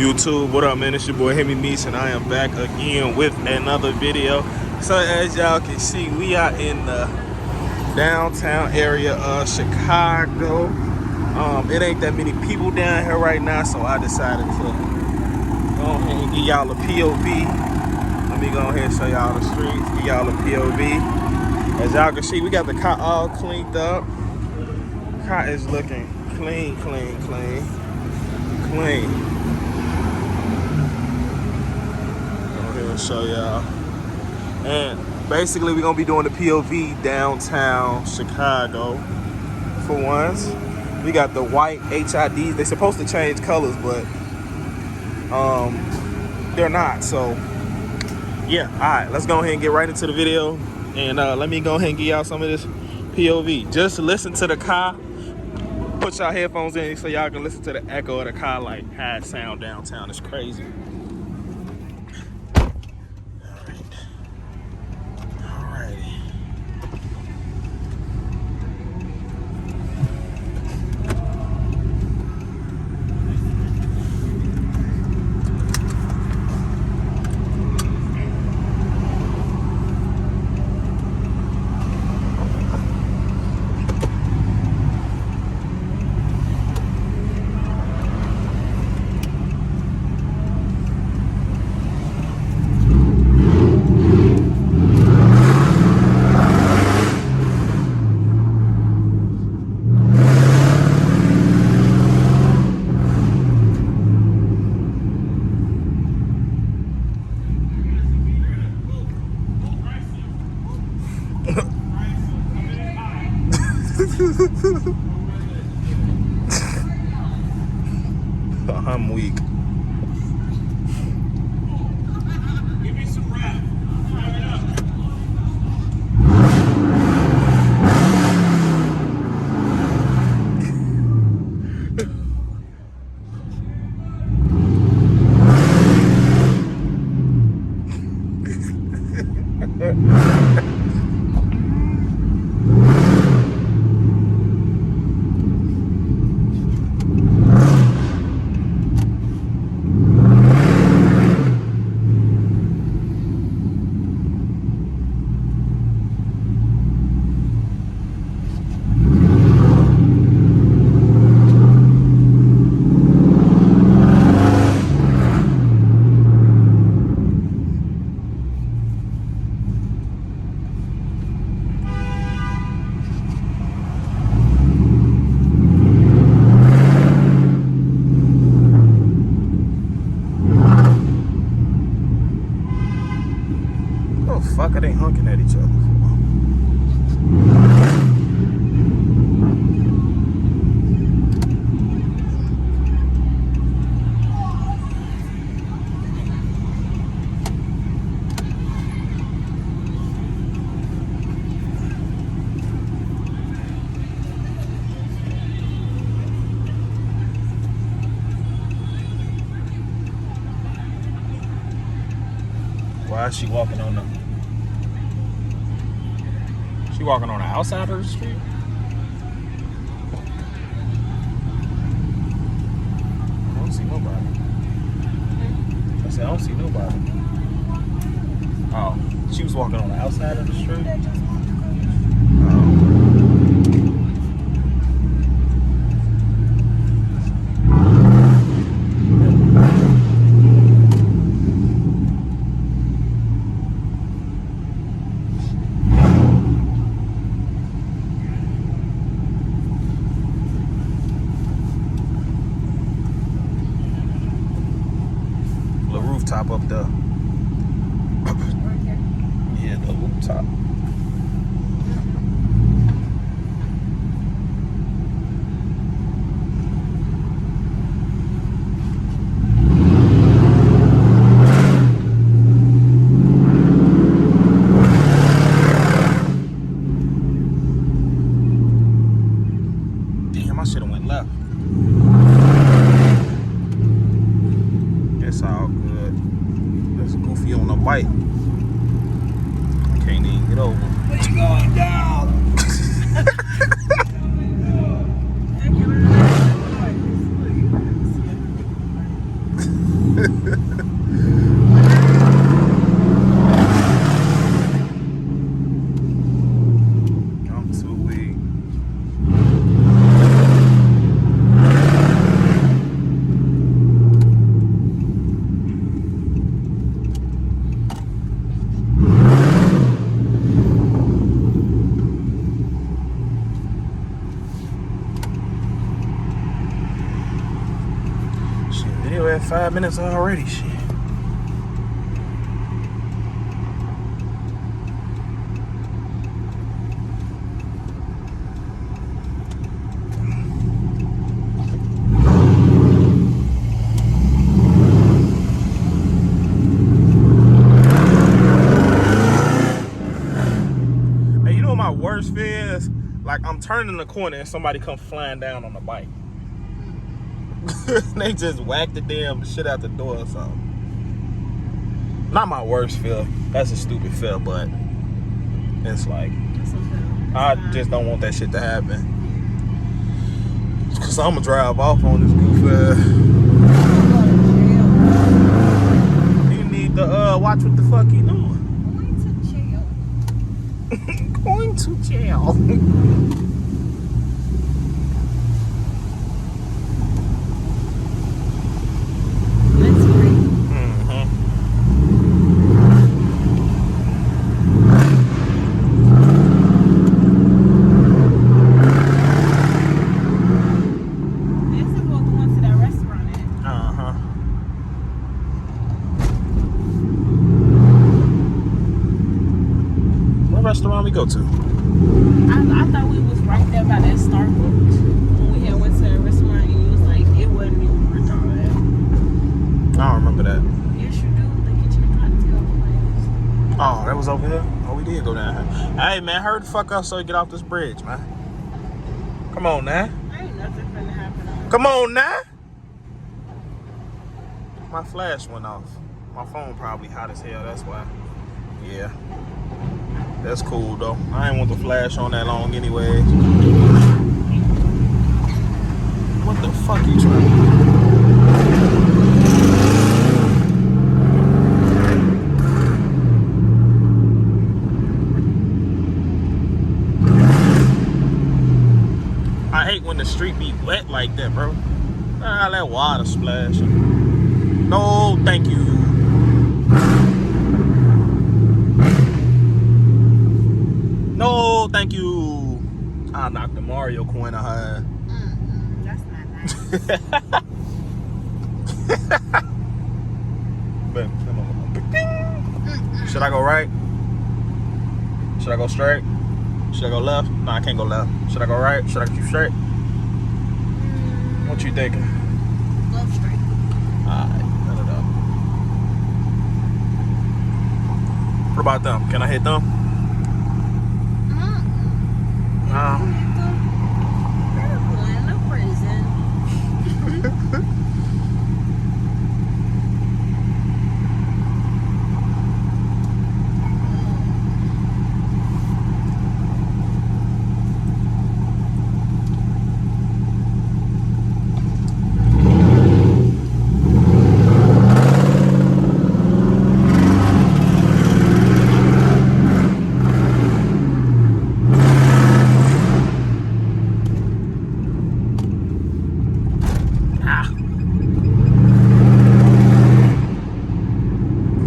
YouTube, what up, man? It's your boy Hemi Meese, and I am back again with another video. So as y'all can see, we are in the downtown area of Chicago. It ain't that many people down here right now, so I decided to go ahead and give y'all a POV. Let me go ahead and show y'all the streets, give y'all a POV. As y'all can see, we got the car all cleaned up. The car is looking clean. Show y'all, and basically we're gonna be doing the POV downtown Chicago. For once, we got the white HIDs. They're supposed to change colors, but they're not. So yeah, all right, let's go ahead and get right into the video, and let me go ahead and give y'all some of this POV. Just listen to the car, put y'all headphones in so y'all can listen to the echo of the car, like how it sound downtown. It's crazy. I'm weak. Give me some rap. Fuck, it ain't honking at each other. Why is she walking on the... She walking on the outside of the street? I don't see nobody. I said, I don't see nobody. Oh, she was walking on the outside of the street? Rooftop up there. Yeah, the rooftop. Damn, I should have went left. It's all good. That's Goofy on the bike. I can't even get over. Where you going down? I'm too weak. Shit, video at 5 minutes already. Shit. Hey, you know what my worst fear is? Like, I'm turning the corner and somebody come flying down on the bike. They just whack the damn shit out the door or something. Not my worst fear. That's a stupid fear, but it's like, I just don't want that shit to happen. Cause I'm gonna drive off on this goof ass. You need to watch what the fuck you doing. Going to jail. Restaurant we go to? I thought we was right there by that Starbucks when we had went to that restaurant and you was like, it wasn't even worth all that. I don't remember that. Yes, you do. The kitchen cocktail place. Oh, that was over here? Oh, we did go down here. Hey, man, hurry the fuck up so you get off this bridge, man. Come on, now. Ain't nothing finna happen. Come on, now. My flash went off. My phone probably hot as hell, that's why. Yeah. That's cool though. I ain't want the flash on that long anyway. What the fuck you trying to do? I hate when the street be wet like that, bro. Ah, that water splashing. No, thank you. No, thank you. I knocked the Mario coin out her. That's not nice. Should I go right? Should I go straight? Should I go left? No, I can't go left. Should I go right? Should I keep straight? What you thinking? Go straight. Alright, let it up. What about them? Can I hit them?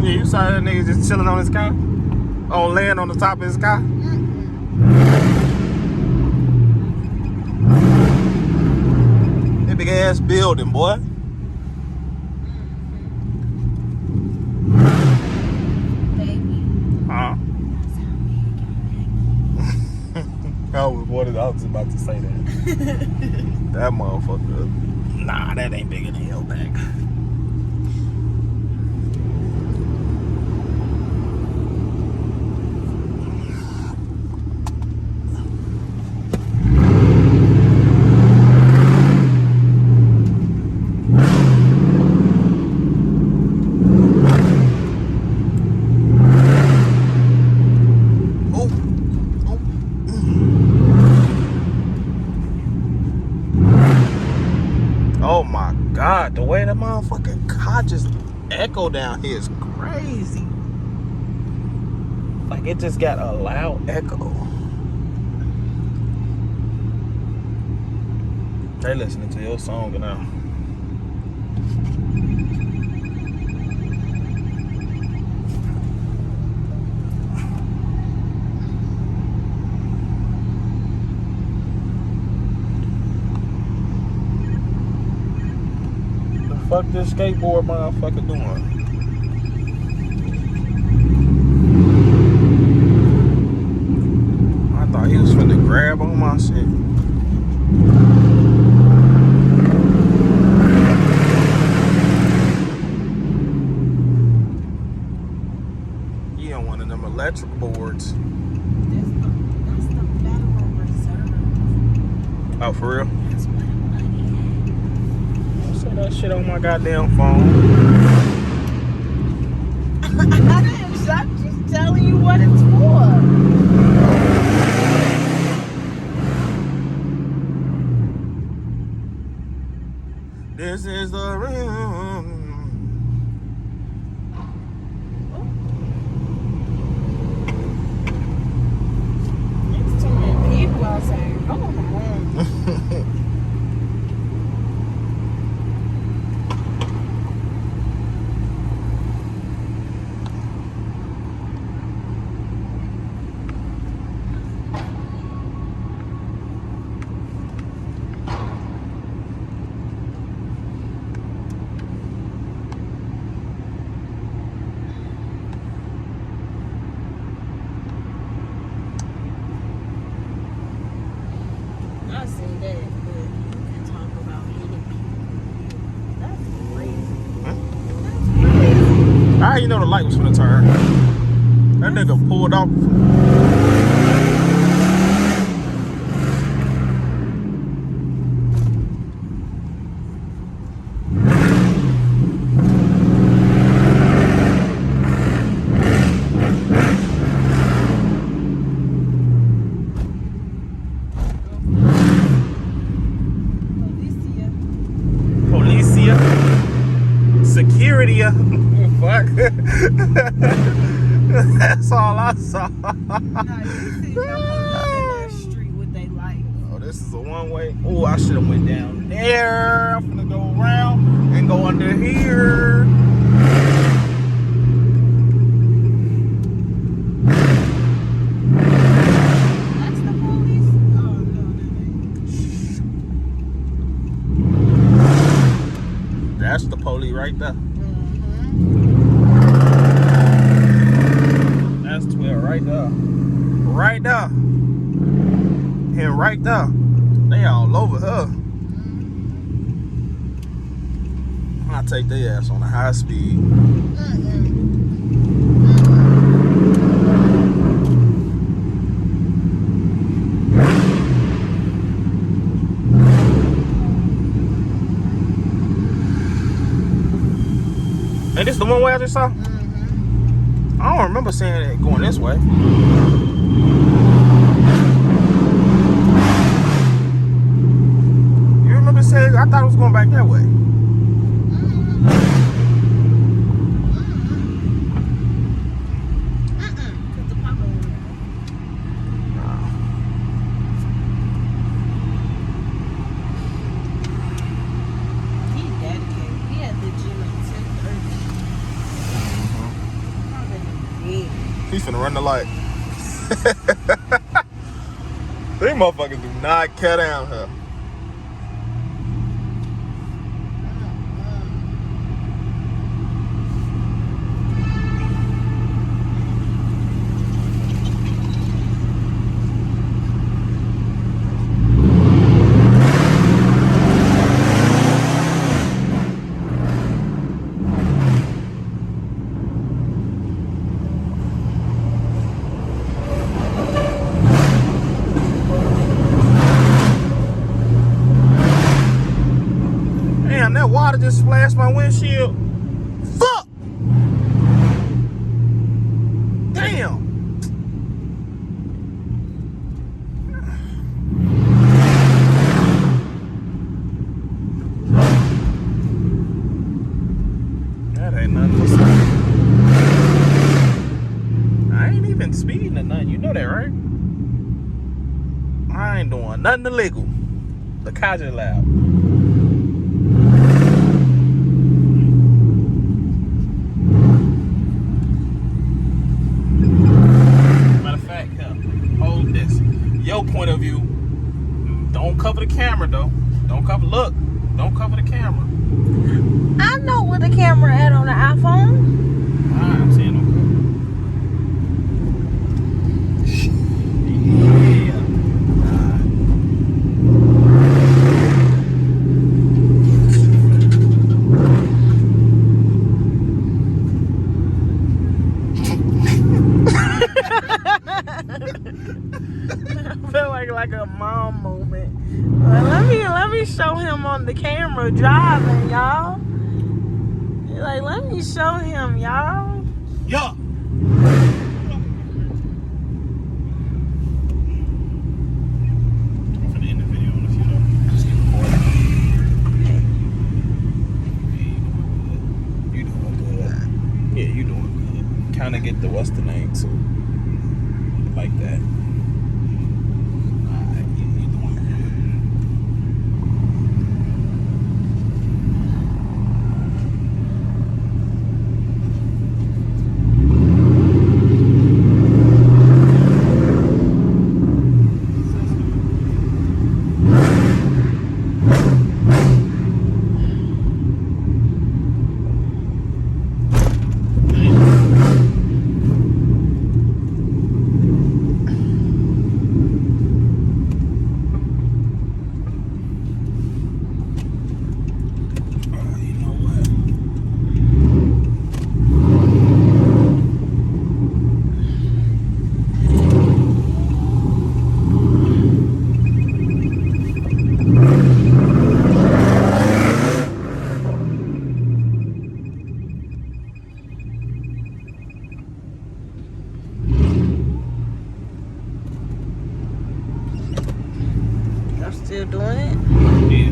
You saw that nigga just chilling on his car? On land on the top of his car? That big ass building, boy. Baby. Huh? I was about to say that. That motherfucker. Nah, that ain't bigger than Hellback. Oh my God, the way that motherfucker car just echo down here is crazy. Like it just got a loud echo. They listening to your song now. The fuck this skateboard motherfucker doing? I thought he was finna grab on my shit. Electric boards. That's the Federal Reserve. Oh, for real? That's my money. Don't say that shit on my goddamn phone. I'm just telling you what it's for. This is the room. How you know the light was finna turn? That nigga pulled off. Policia. Security. Fuck. That's all I saw. Nah, you see them in that street with they lights. Oh, this is a one-way. Oh, I should have went down there. I'm gonna go around and go under here. That's the police? Oh, no, that ain't. That's the police right there. That's 12 right there. Right there. And right there. They all over her. I'll take their ass on a high speed. And this the one way I just saw? I don't remember seeing it going this way. You remember saying, I thought it was going back that way. He dedicated. He had the gym at 10:30. He's finna run the light. These motherfuckers do not cut down here. Damn, that water just splashed my windshield. Fuck! Damn! That ain't nothing to say. I ain't even speeding or nothing. You know that, right? I ain't doing nothing illegal. The Kaja loud. Matter of fact, hold this. Your point of view. Don't cover the camera though. Don't cover. Look. Don't cover the camera. I know where the camera at on the iPhone. Alright, I'm saying don't I feel like a mom moment. Let me show him on the camera driving, y'all. Like, let me show him, y'all. yeah. I'm finna end the video in a few though. Just keep recording. You doing good. Yeah, you doing good. Kinda get the what's the name too. Like that. Alright, yeah, you doing good. I'm still doing it. Yeah.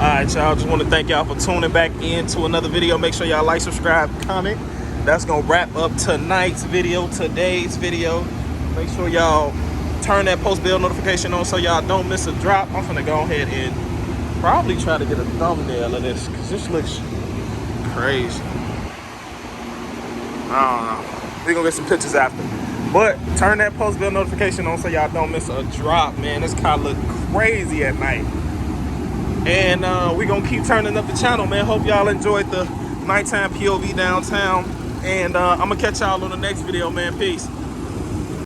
Alright, y'all, just want to thank y'all for tuning back in to another video. Make sure y'all like, subscribe, comment. That's gonna wrap up tonight's video, today's video. Make sure y'all turn that post bell notification on so y'all don't miss a drop. I'm gonna go ahead and probably try to get a thumbnail of this because this looks crazy. I don't know. We're gonna get some pictures after. But turn that post bell notification on so y'all don't miss a drop, man. This car look crazy at night. And we're gonna keep turning up the channel, man. Hope y'all enjoyed the nighttime POV downtown. And I'm gonna catch y'all on the next video, man. Peace.